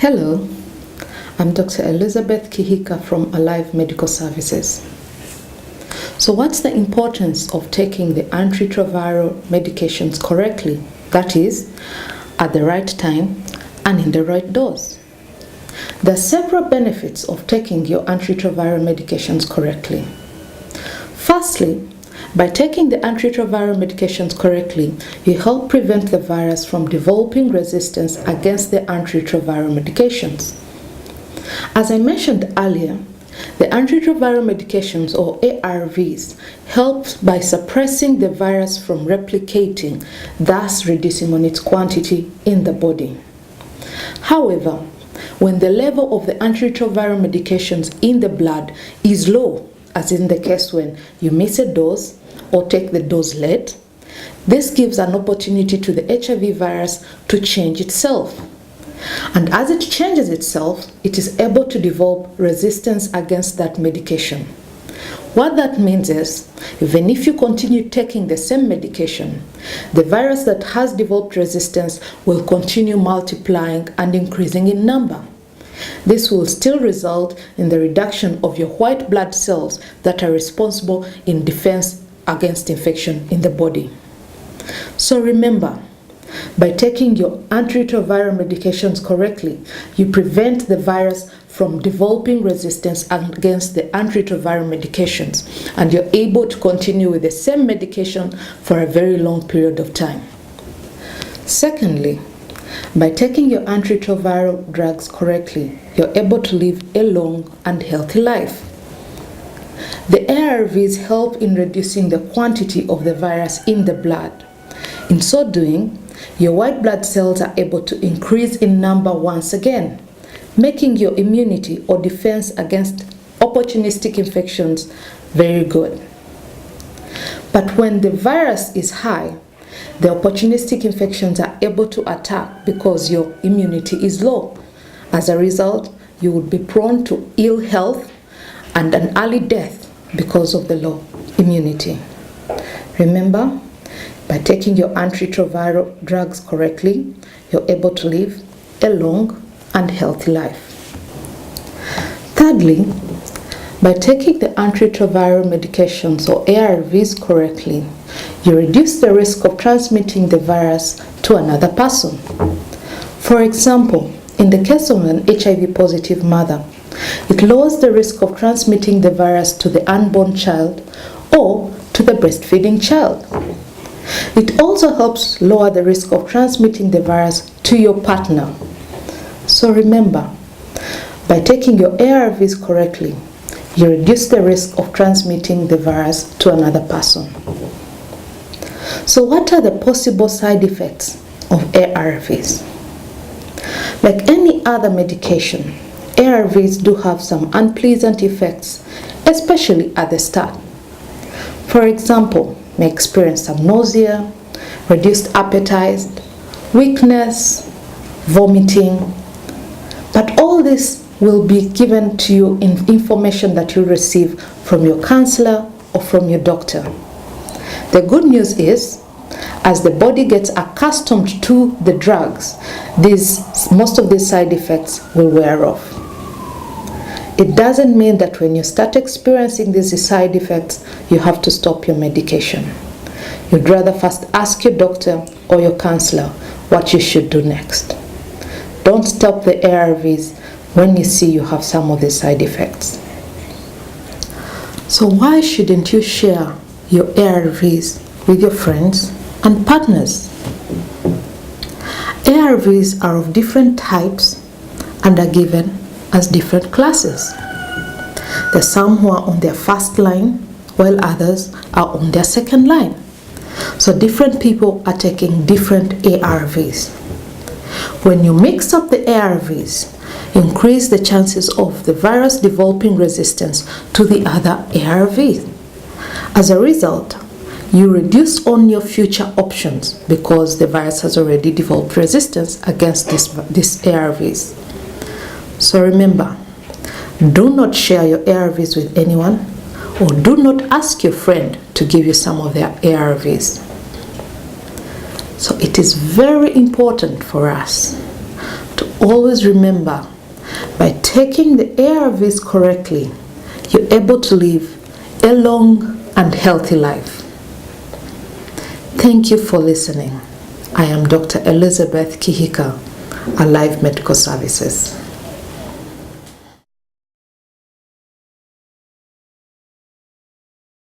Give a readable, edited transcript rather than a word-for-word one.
Hello, I'm Dr. Elizabeth Kihika from Alive Medical Services. So what's the importance of taking the antiretroviral medications correctly? That is, at the right time and in the right dose. There are several benefits of taking your antiretroviral medications correctly. Firstly, by taking the antiretroviral medications correctly, you help prevent the virus from developing resistance against the antiretroviral medications. As I mentioned earlier, the antiretroviral medications, or ARVs, help by suppressing the virus from replicating, thus reducing on its quantity in the body. However, when the level of the antiretroviral medications in the blood is low, as in the case when you miss a dose or take the dose late, this gives an opportunity to the HIV virus to change itself. And as it changes itself, it is able to develop resistance against that medication. What that means is, even if you continue taking the same medication, the virus that has developed resistance will continue multiplying and increasing in number. This will still result in the reduction of your white blood cells that are responsible in defense against infection in the body. So remember, by taking your antiretroviral medications correctly, you prevent the virus from developing resistance against the antiretroviral medications, and you're able to continue with the same medication for a very long period of time. Secondly, by taking your antiretroviral drugs correctly, you're able to live a long and healthy life. The ARVs help in reducing the quantity of the virus in the blood. In so doing, your white blood cells are able to increase in number once again, making your immunity or defense against opportunistic infections very good. But when the virus is high, the opportunistic infections are able to attack because your immunity is low. As a result, you would be prone to ill health and an early death because of the low immunity. Remember, by taking your antiretroviral drugs correctly, you're able to live a long and healthy life. Thirdly, by taking the antiretroviral medications, or ARVs, correctly, you reduce the risk of transmitting the virus to another person. For example, in the case of an HIV-positive mother, it lowers the risk of transmitting the virus to the unborn child or to the breastfeeding child. It also helps lower the risk of transmitting the virus to your partner. So remember, by taking your ARVs correctly, you reduce the risk of transmitting the virus to another person. So what are the possible side effects of ARVs? Like any other medication, ARVs do have some unpleasant effects, especially at the start. For example, you may experience some nausea, reduced appetite, weakness, vomiting, but all this will be given to you in information that you receive from your counselor or from your doctor. The good news is, as the body gets accustomed to the drugs, most of these side effects will wear off. It doesn't mean that when you start experiencing these side effects, you have to stop your medication. You'd rather first ask your doctor or your counselor what you should do next. Don't stop the ARVs when you see you have some of the side effects. So why shouldn't you share your ARVs with your friends and partners? ARVs are of different types and are given as different classes. There are some who are on their first line, while others are on their second line. So different people are taking different ARVs. When you mix up the ARVs, increase the chances of the virus developing resistance to the other ARVs. As a result, you reduce on your future options because the virus has already developed resistance against these ARVs. So remember, do not share your ARVs with anyone, or do not ask your friend to give you some of their ARVs. So it is very important for us to always remember, by taking the ARVs correctly, you're able to live a long and healthy life. Thank you for listening. I am Dr. Elizabeth Kihika, Alive Medical Services.